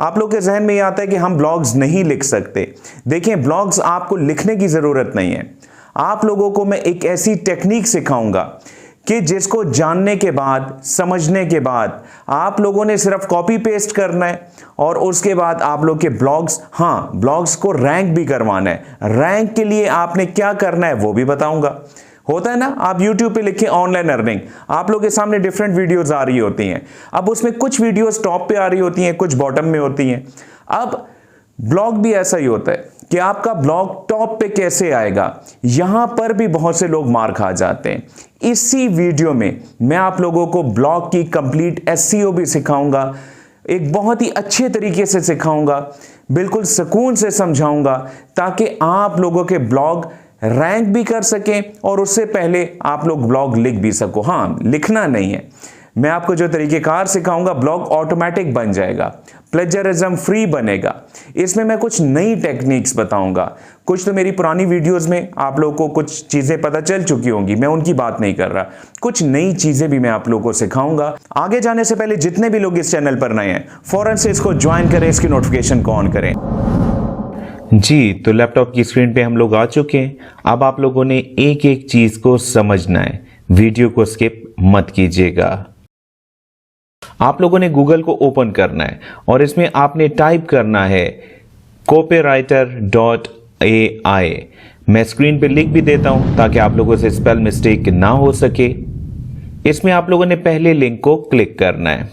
आप लोग के जहन में ये आता है कि हम ब्लॉग्स नहीं लिख सकते। देखिए, ब्लॉग्स आपको लिखने की ज़रूरत नहीं है। आप लोगों को मैं एक ऐसी टेक्निक सिखाऊंगा कि जिसको जानने के बाद, समझने के बाद आप लोगों ने सिर्फ कॉपी पेस्ट करना है और उसके बाद आप लोग के ब्लॉग्स को रैंक भी करवाना है। रैंक के लिए आपने क्या करना है वो भी बताऊंगा। होता है ना, आप YouTube पे लिखें ऑनलाइन अर्निंग, आप लोग के सामने डिफरेंट वीडियोस आ रही होती हैं। अब उसमें कुछ वीडियोस टॉप पे आ रही होती हैं, कुछ बॉटम में होती हैं। अब ब्लॉग भी ऐसा ही होता है कि आपका ब्लॉग टॉप पे कैसे आएगा, यहां पर भी बहुत से लोग मार खा जाते हैं। इसी वीडियो में मैं आप लोगों को ब्लॉग की कंप्लीट SEO भी सिखाऊंगा, एक बहुत ही अच्छे तरीके से सिखाऊंगा, बिल्कुल सुकून से समझाऊंगा, ताकि आप लोगों के ब्लॉग रैंक भी कर सकें और उससे पहले आप लोग ब्लॉग लिख भी सको। हाँ, लिखना नहीं है, मैं आपको जो तरीकेकार सिखाऊंगा ब्लॉग ऑटोमेटिक बन जाएगा, प्लेजरिज्म फ्री बनेगा। इसमें मैं कुछ नई टेक्निक्स बताऊंगा। कुछ तो मेरी पुरानी वीडियोस में आप लोगों को कुछ चीजें पता चल चुकी होंगी, मैं उनकी बात नहीं कर रहा। कुछ नई चीजें भी मैं आप लोगों को सिखाऊंगा। आगे जाने से पहले जितने भी लोग इस चैनल पर नए हैं, फौरन से इसको ज्वाइन करें, इसकी नोटिफिकेशन को ऑन करें। जी, तो लैपटॉप की स्क्रीन पे हम लोग आ चुके हैं। अब आप लोगों ने एक एक चीज को समझना है, वीडियो को स्किप मत कीजिएगा। आप लोगों ने गूगल को ओपन करना है और इसमें आपने टाइप करना है copywriter.ai। मैं स्क्रीन पे लिख भी देता हूं ताकि आप लोगों से स्पेल मिस्टेक ना हो सके। इसमें आप लोगों ने पहले लिंक को क्लिक करना है।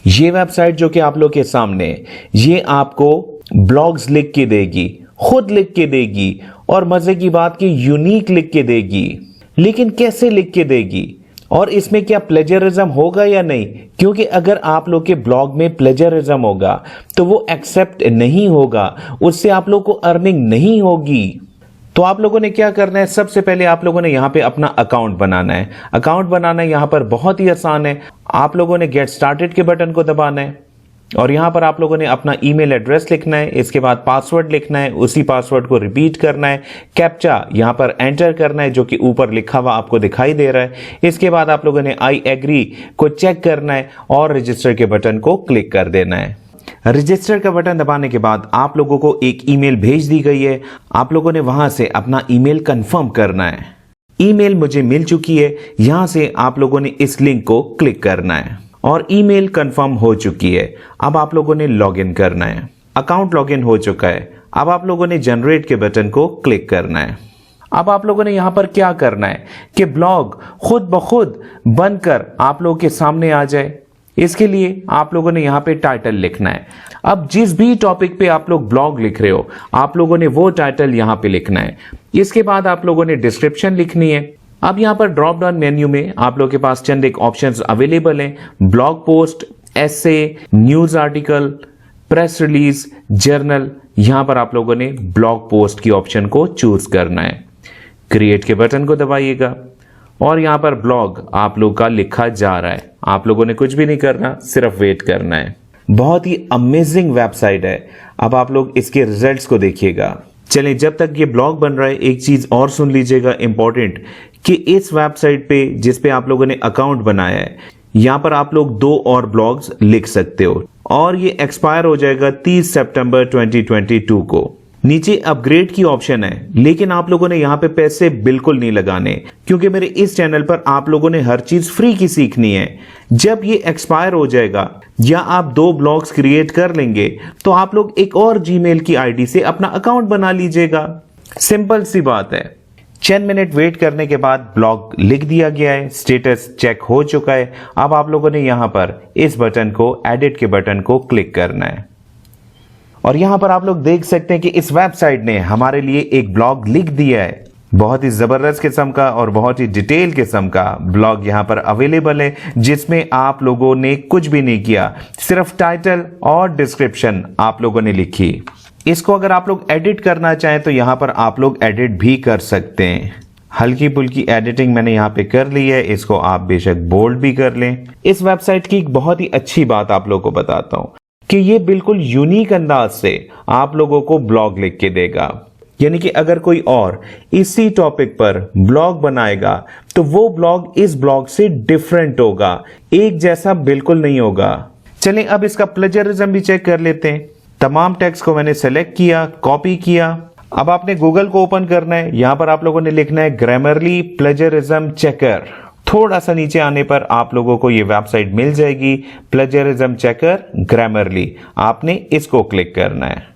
ये वेबसाइट जो कि आप लोग के सामने है, ये आपको ब्लॉग्स लिख के देगी, खुद लिख के देगी, और मजे की बात की यूनिक लिख के देगी। लेकिन कैसे लिख के देगी और इसमें क्या प्लेजरिज्म होगा या नहीं? क्योंकि अगर आप लोग के ब्लॉग में प्लेजरिज्म होगा तो वो एक्सेप्ट नहीं होगा, उससे आप लोग को अर्निंग नहीं होगी। तो आप लोगों ने क्या करना है, सबसे पहले आप लोगों ने यहां पे अपना अकाउंट बनाना है। अकाउंट बनाना यहां पर बहुत ही आसान है। आप लोगों ने गेट स्टार्टेड के बटन को दबाना है और यहां पर आप लोगों ने अपना ईमेल एड्रेस लिखना है। इसके बाद पासवर्ड लिखना है, उसी पासवर्ड को रिपीट करना है। कैप्चा यहां पर एंटर करना है जो कि ऊपर लिखा हुआ आपको दिखाई दे रहा है। इसके बाद आप लोगों ने आई एग्री को चेक करना है और रजिस्टर के बटन को क्लिक कर देना है। रजिस्टर का बटन दबाने के बाद आप लोगों को एक ईमेल भेज दी गई है। आप लोगों ने वहां से अपना ईमेल कंफर्म करना है। ईमेल मुझे मिल चुकी है, यहां से आप लोगों ने इस लिंक को क्लिक करना है और ईमेल कंफर्म हो चुकी है। अब आप लोगों ने लॉगिन करना है। अकाउंट लॉगिन हो चुका है। अब आप लोगों ने जनरेट के बटन को क्लिक करना है। अब आप लोगों ने यहां पर क्या करना है कि ब्लॉग खुद ब खुद बनकर आप लोगों के सामने आ जाए। इसके लिए आप लोगों ने यहां पे टाइटल लिखना है। अब जिस भी टॉपिक पे आप लोग ब्लॉग लिख रहे हो, आप लोगों ने वो टाइटल यहां पे लिखना है। इसके बाद आप लोगों ने डिस्क्रिप्शन लिखनी है। अब यहां पर ड्रॉप डाउन मेन्यू में आप लोगों के पास चंद एक ऑप्शंस अवेलेबल हैं। Blog post, essay, news article, press release, journal. यहां पर आप लोगों ने ब्लॉग पोस्ट की ऑप्शन को चूज करना है। क्रिएट के बटन को दबाइएगा और यहां पर ब्लॉग आप लोग का लिखा जा रहा है। आप लोगों ने कुछ भी नहीं करना, सिर्फ वेट करना है। बहुत ही अमेजिंग वेबसाइट है। अब आप लोग इसके रिजल्ट्स को देखिएगा। चलिए, जब तक ये ब्लॉग बन रहा है एक चीज और सुन लीजिएगा इंपॉर्टेंट, कि इस वेबसाइट पे जिस पे आप लोगों ने अकाउंट बनाया है, यहां पर आप लोग 2 और ब्लॉग्स लिख सकते हो और ये एक्सपायर हो जाएगा 30 सितंबर 2022 को। नीचे अपग्रेड की ऑप्शन है, लेकिन आप लोगों ने यहां पे पैसे बिल्कुल नहीं लगाने, क्योंकि मेरे इस चैनल पर आप लोगों ने हर चीज फ्री की सीखनी है। जब ये एक्सपायर हो जाएगा या आप 2 ब्लॉग्स क्रिएट कर लेंगे तो आप लोग एक और जीमेल की आईडी से अपना अकाउंट बना लीजिएगा। सिंपल सी बात है। 10 मिनट वेट करने के बाद ब्लॉग लिख दिया गया है, स्टेटस चेक हो चुका है। अब आप लोगों ने यहां पर इस बटन को, एडिट के बटन को क्लिक करना है और यहां पर आप लोग देख सकते हैं कि इस वेबसाइट ने हमारे लिए एक ब्लॉग लिख दिया है। बहुत ही जबरदस्त किस्म का और बहुत ही डिटेल किस्म का ब्लॉग यहां पर अवेलेबल है, जिसमें आप लोगों ने कुछ भी नहीं किया, सिर्फ टाइटल और डिस्क्रिप्शन आप लोगों ने लिखी। इसको अगर आप लोग एडिट करना चाहें तो यहां पर आप लोग एडिट भी कर सकते हैं। हल्की फुल्की एडिटिंग मैंने यहां पे कर ली है, इसको आप बेशक बोल्ड भी कर लें। इस वेबसाइट की एक बहुत ही अच्छी बात आप लोगों को बताता हूं कि ये बिल्कुल यूनिक अंदाज से आप लोगों को ब्लॉग लिख के देगा। यानी कि अगर कोई और इसी टॉपिक पर ब्लॉग बनाएगा तो वो ब्लॉग इस ब्लॉग से डिफरेंट होगा, एक जैसा बिल्कुल नहीं होगा। चलिए अब इसका प्लेजरिज्म भी चेक कर लेते हैं। तमाम टेक्स्ट को मैंने सेलेक्ट किया, कॉपी किया। अब आपने गूगल को ओपन करना है। यहां पर आप लोगों ने लिखना है ग्रामरली प्लेजरिज्म चेकर। थोड़ा सा नीचे आने पर आप लोगों को ये वेबसाइट मिल जाएगी, प्लेजरिज्म चेकर ग्रामरली। आपने इसको क्लिक करना है।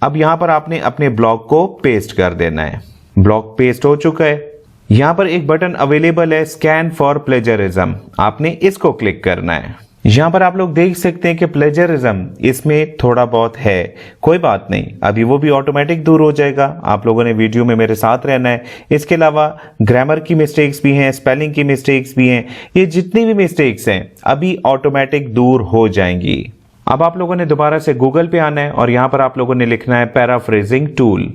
अब यहां पर आपने अपने ब्लॉग को पेस्ट कर देना है। ब्लॉग पेस्ट हो चुका है। यहां पर एक बटन अवेलेबल है, स्कैन फॉर प्लेजरिज्म। आपने इसको क्लिक करना है। यहां पर आप लोग देख सकते हैं कि प्लेजरिज्म इसमें थोड़ा बहुत है, कोई बात नहीं, अभी वो भी ऑटोमेटिक दूर हो जाएगा। आप लोगों ने वीडियो में मेरे साथ रहना है। इसके अलावा ग्रामर की मिस्टेक्स भी हैं, स्पेलिंग की मिस्टेक्स भी हैं। ये जितनी भी मिस्टेक्स हैं अभी ऑटोमेटिक दूर हो जाएंगी। अब आप लोगों ने दोबारा से गूगल पे आना है और यहां पर आप लोगों ने लिखना है पैराफ्रेजिंग टूल।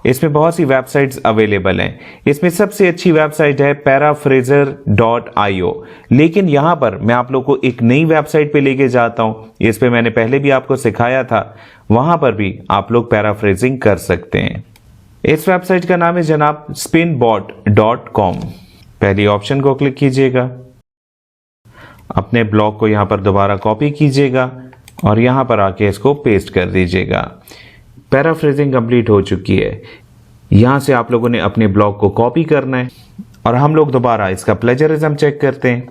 इसमें बहुत सी वेबसाइट्स अवेलेबल हैं। इसमें सबसे अच्छी वेबसाइट है paraphrasers.io। लेकिन यहां पर मैं आप लोग को एक नई वेबसाइट पे लेके जाता हूं। इस पे मैंने पहले भी आपको सिखाया था, वहां पर भी आप लोग पैराफ्रेजिंग कर सकते हैं। इस वेबसाइट का नाम है जनाब spinbot.com। पहली ऑप्शन को क्लिक कीजिएगा, अपने ब्लॉग को यहां पर दोबारा कॉपी कीजिएगा और यहां पर आके इसको पेस्ट कर दीजिएगा। पैराफ्रेजिंग कंप्लीट हो चुकी है। यहां से आप लोगों ने अपने ब्लॉग को कॉपी करना है और हम लोग दोबारा इसका प्लेजरिज्म चेक करते हैं।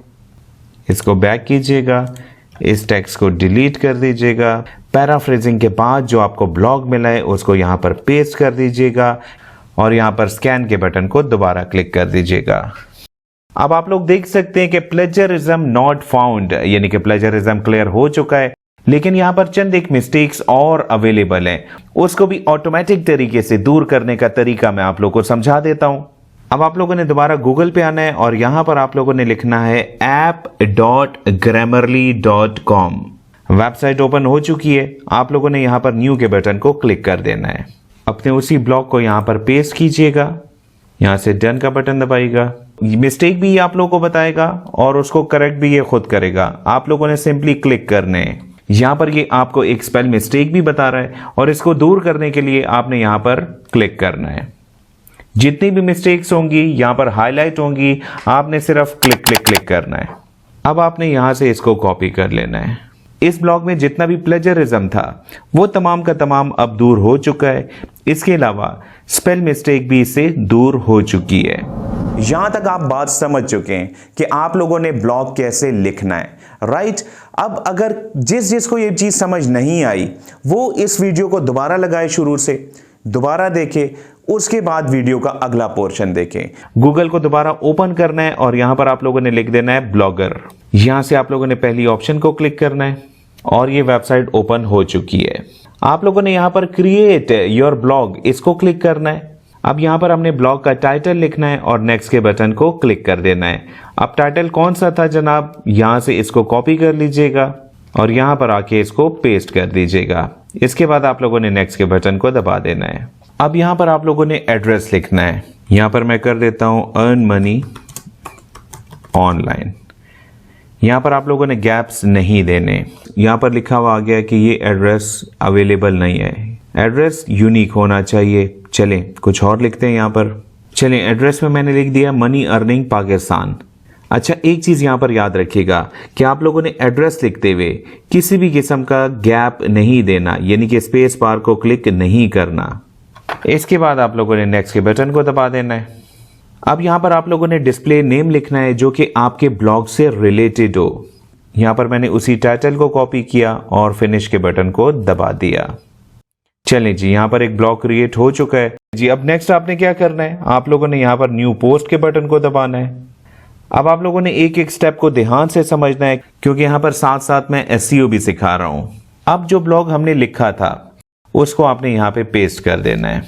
इसको बैक कीजिएगा, इस टेक्स्ट को डिलीट कर दीजिएगा। पैराफ्रेजिंग के बाद जो आपको ब्लॉग मिला है उसको यहां पर पेस्ट कर दीजिएगा और यहां पर स्कैन के बटन को दोबारा क्लिक कर दीजिएगा। अब आप लोग देख सकते हैं कि प्लेजरिज्म नॉट फाउंड, यानी कि प्लेजरिज्म क्लियर हो चुका है। लेकिन यहां पर चंद एक मिस्टेक्स और अवेलेबल हैं, उसको भी ऑटोमेटिक तरीके से दूर करने का तरीका मैं आप लोगों को समझा देता हूं। अब आप लोगों ने दोबारा गूगल पे आना है और यहां पर आप लोगों ने लिखना है app.grammarly.com। वेबसाइट ओपन हो चुकी है। आप लोगों ने यहां पर न्यू के बटन को क्लिक कर देना है। अपने उसी ब्लॉग को यहां पर पेस्ट कीजिएगा, यहां से डन का बटन दबाइएगा। मिस्टेक भी आप लोगों को बताएगा और उसको करेक्ट भी ये खुद करेगा। आप लोगों ने सिंपली क्लिक करने हैं। यहां पर ये आपको एक स्पेल मिस्टेक भी बता रहा है और इसको दूर करने के लिए आपने यहां पर क्लिक करना है। जितनी भी मिस्टेक्स होंगी यहां पर हाईलाइट होंगी, आपने सिर्फ क्लिक क्लिक क्लिक करना है। अब आपने यहां से इसको कॉपी कर लेना है। इस ब्लॉग में जितना भी प्लेजरिज्म था वो तमाम का तमाम अब दूर हो चुका है। इसके अलावा स्पेल मिस्टेक भी इससे दूर हो चुकी है। यहां तक आप बात समझ चुके हैं कि आप लोगों ने ब्लॉग कैसे लिखना है, राइट। अब अगर जिसको ये चीज समझ नहीं आई वो इस वीडियो को दोबारा लगाए, शुरू से दोबारा देखे, उसके बाद वीडियो का अगला पोर्शन देखें। गूगल को दोबारा ओपन करना है और यहां पर आप लोगों ने लिख देना है ब्लॉगर। यहां से आप लोगों ने पहली ऑप्शन को क्लिक करना है और ये वेबसाइट ओपन हो चुकी है। आप लोगों ने यहां पर क्रिएट योर ब्लॉग, इसको क्लिक करना है। अब यहां पर हमने ब्लॉग का टाइटल लिखना है और नेक्स्ट के बटन को क्लिक कर देना है। अब टाइटल कौन सा था जनाब, यहां से इसको कॉपी कर लीजिएगा और यहां पर आके इसको पेस्ट कर दीजिएगा। इसके बाद आप लोगों ने नेक्स्ट के बटन को दबा देना है। अब यहां पर आप लोगों ने एड्रेस लिखना है। यहां पर मैं कर देता हूं अर्न मनी ऑनलाइन। यहां पर आप लोगों ने गैप्स नहीं देने। यहां पर लिखा हुआ आ गया कि ये एड्रेस अवेलेबल नहीं है, एड्रेस यूनिक होना चाहिए। चलें कुछ और लिखते हैं यहां पर। चलें एड्रेस में मैंने लिख दिया मनी अर्निंग पाकिस्तान। अच्छा, एक चीज यहां पर याद रखिएगा कि आप लोगों ने एड्रेस लिखते हुए किसी भी किस्म का गैप नहीं देना, यानी कि स्पेस बार को क्लिक नहीं करना। इसके बाद आप लोगों ने नेक्स्ट के बटन को दबा देना है। अब यहां पर आप लोगों ने डिस्प्ले नेम लिखना है जो कि आपके ब्लॉग से रिलेटेड हो। यहां पर मैंने उसी टाइटल को कॉपी किया और फिनिश के बटन को दबा दिया। चलें जी, यहां पर एक ब्लॉग क्रिएट हो चुका है जी। अब नेक्स्ट आपने क्या करना है, आप लोगों ने यहां पर न्यू पोस्ट के बटन को दबाना है। अब आप लोगों ने एक एक स्टेप को ध्यान से समझना है क्योंकि यहां पर साथ साथ मैं एसईओ भी सिखा रहा हूं। अब जो ब्लॉग हमने लिखा था उसको आपने यहां पे पेस्ट कर देना है।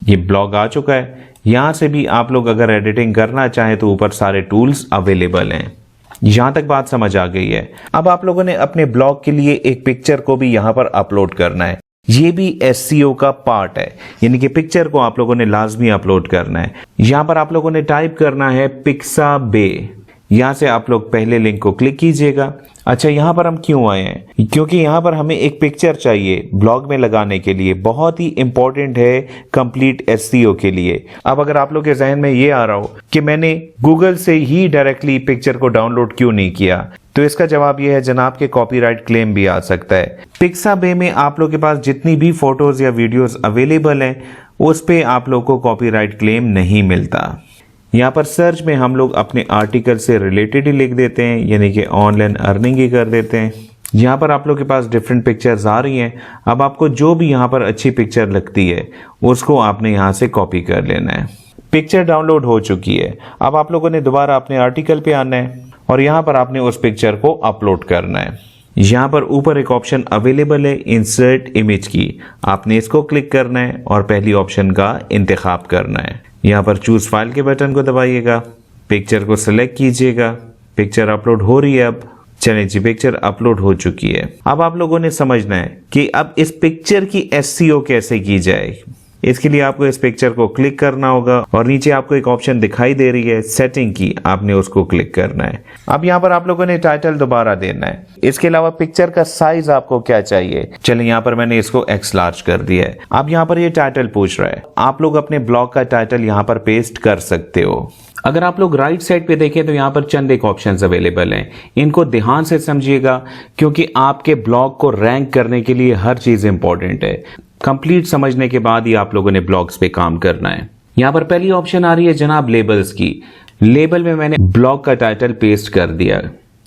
ये ब्लॉग आ चुका है। यहां से भी आप लोग अगर एडिटिंग करना चाहें तो ऊपर सारे टूल्स अवेलेबल हैं। यहां तक बात समझ आ गई है। अब आप लोगों ने अपने ब्लॉग के लिए एक पिक्चर को भी यहां पर अपलोड करना है। ये भी एसईओ का पार्ट है, यानी कि पिक्चर को आप लोगों ने लाजमी अपलोड करना है। यहां पर आप लोगों ने टाइप करना है पिक्साबे। यहां से आप लोग पहले लिंक को क्लिक कीजिएगा अच्छा, यहाँ पर हम क्यों आए हैं? क्योंकि यहाँ पर हमें एक पिक्चर चाहिए ब्लॉग में लगाने के लिए, बहुत ही इंपॉर्टेंट है कंप्लीट एसईओ के लिए। अब अगर आप लोग के जहन में ये आ रहा हो कि मैंने गूगल से ही डायरेक्टली पिक्चर को डाउनलोड क्यों नहीं किया, तो इसका जवाब यह है जनाब के कॉपीराइट क्लेम भी आ सकता है। पिक्साबे में आप लोग के पास जितनी भी फोटोज या वीडियोस अवेलेबल हैं उस पे आप लोग को कॉपीराइट क्लेम नहीं मिलता। यहाँ पर सर्च में हम लोग अपने आर्टिकल से रिलेटेड ही लिख देते हैं, यानी कि ऑनलाइन अर्निंग ही कर देते हैं। यहाँ पर आप लोग के पास डिफरेंट पिक्चर्स आ रही हैं। अब आपको जो भी यहाँ पर अच्छी पिक्चर लगती है उसको आपने यहाँ से कॉपी कर लेना है। पिक्चर डाउनलोड हो चुकी है। अब आप लोगों ने दोबारा अपने आर्टिकल पे आना है और यहाँ पर आपने उस पिक्चर को अपलोड करना है। यहाँ पर ऊपर एक ऑप्शन अवेलेबल है इंसर्ट इमेज की, आपने इसको क्लिक करना है और पहली ऑप्शन का इंतखाब करना है। यहाँ पर चूज फाइल के बटन को दबाइएगा, पिक्चर को सिलेक्ट कीजिएगा, पिक्चर अपलोड हो रही है। अब चलिए जी, पिक्चर अपलोड हो चुकी है। अब आप लोगों ने समझना है कि अब इस पिक्चर की एसईओ कैसे की जाए। इसके लिए आपको इस पिक्चर को क्लिक करना होगा और नीचे आपको एक ऑप्शन दिखाई दे रही है सेटिंग की, आपने उसको क्लिक करना है। अब यहाँ पर आप लोगों ने टाइटल दोबारा देना है। इसके अलावा पिक्चर का साइज आपको क्या चाहिए, चलिए यहाँ पर मैंने इसको एक्स लार्ज कर दिया है। अब यहाँ पर ये टाइटल पूछ रहा है, आप लोग अपने ब्लॉग का टाइटल यहाँ पर पेस्ट कर सकते हो। अगर आप लोग राइट साइड पे देखें तो यहाँ पर चंद एक ऑप्शंस अवेलेबल हैं, इनको ध्यान से समझिएगा क्योंकि आपके ब्लॉग को रैंक करने के लिए हर चीज इंपॉर्टेंट है। कंप्लीट समझने के बाद ही आप लोगों ने ब्लॉग्स पे काम करना है। यहाँ पर पहली ऑप्शन आ रही है जनाब लेबल्स की। लेबल में मैंने ब्लॉग का टाइटल पेस्ट कर दिया।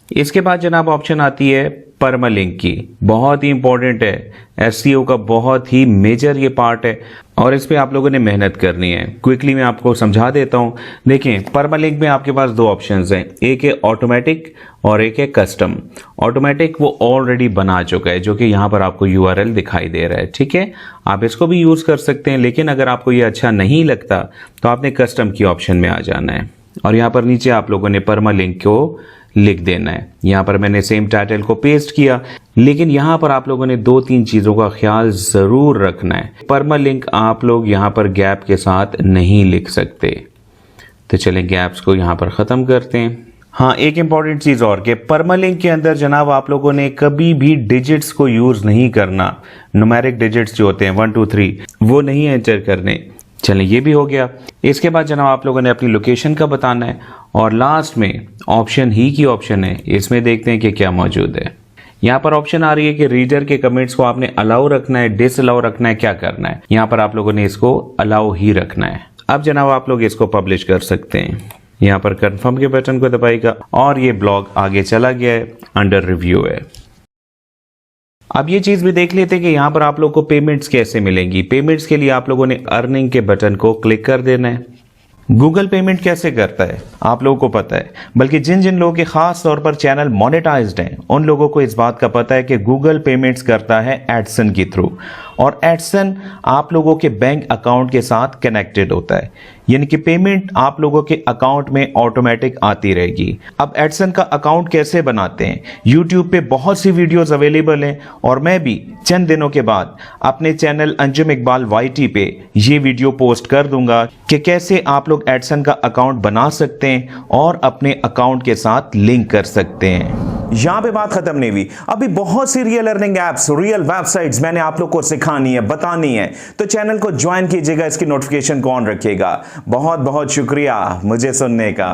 इसके बाद जनाब ऑप्शन आती है परमालिंक की, बहुत ही इंपॉर्टेंट है, एसईओ का बहुत ही मेजर ये पार्ट है और इस पे आप लोगों ने मेहनत करनी है। क्विकली मैं आपको समझा देता हूं। देखें, परमालिंक में आपके पास दो ऑप्शंस हैं, एक है ऑटोमेटिक और एक है कस्टम। ऑटोमेटिक वो ऑलरेडी बना चुका है जो कि यहाँ पर आपको यूआरएल दिखाई दे रहा है, ठीक है, आप इसको भी यूज कर सकते हैं। लेकिन अगर आपको ये अच्छा नहीं लगता तो आपने कस्टम की ऑप्शन में आ जाना है और यहाँ पर नीचे आप लोगों ने परमालिंक को लिख देना है। यहाँ पर मैंने सेम टाइटल को पेस्ट किया, लेकिन यहाँ पर आप लोगों ने दो तीन चीजों का ख्याल जरूर रखना है। परमालिंक आप लोग यहाँ पर गैप के साथ नहीं लिख सकते, तो चलें गैप्स को यहाँ पर खत्म करते हैं। हाँ, एक इंपॉर्टेंट चीज और कि परमालिंक के अंदर जनाब आप लोगों ने कभी भी डिजिट्स को यूज नहीं करना। न्यूमेरिक डिजिट्स जो होते हैं 1 2 3 वो नहीं एंटर करने। चलें, ये भी हो गया। इसके बाद जनाब आप लोगों ने अपनी लोकेशन का बताना है और लास्ट में ऑप्शन ही की ऑप्शन है, इसमें देखते हैं कि क्या मौजूद है। यहाँ पर ऑप्शन आ रही है कि रीडर के कमेंट्स को आपने अलाउ रखना है, डिसअलाउ रखना है, क्या करना है। यहाँ पर आप लोगों ने इसको अलाउ ही रखना है। अब जनाब आप लोग इसको पब्लिश कर सकते हैं। यहाँ पर कंफर्म के बटन को दबाइएगा और ये ब्लॉग आगे चला गया है, अंडर रिव्यू है। अब ये चीज भी देख लेते हैं कि यहाँ पर आप लोग को पेमेंट्स कैसे मिलेंगी। पेमेंट्स के लिए आप लोगों ने अर्निंग के बटन को क्लिक कर देना है। गूगल पेमेंट कैसे करता है आप लोगों को पता है, बल्कि जिन जिन लोगों के खास तौर पर चैनल मोनेटाइज्ड हैं उन लोगों को इस बात का पता है कि गूगल पेमेंट्स करता है एडसन के थ्रू, और एडसन आप लोगों के बैंक अकाउंट के साथ कनेक्टेड होता है, यानी कि पेमेंट आप लोगों के अकाउंट में ऑटोमेटिक आती रहेगी। अब एडसन का अकाउंट कैसे बनाते हैं, यूट्यूब पे बहुत सी वीडियोस अवेलेबल हैं और मैं भी चंद दिनों के बाद अपने चैनल अंजुम इकबाल वाईटी पे ये वीडियो पोस्ट कर दूंगा कि कैसे आप लोग एडसन का अकाउंट बना सकते हैं और अपने अकाउंट के साथ लिंक कर सकते हैं। यहां पे बात खत्म नहीं हुई, अभी बहुत सी real earning apps, real websites मैंने आप लोग को सिखानी है, बतानी है, तो चैनल को ज्वाइन कीजिएगा, इसकी नोटिफिकेशन को ऑन रखिएगा। बहुत बहुत शुक्रिया मुझे सुनने का।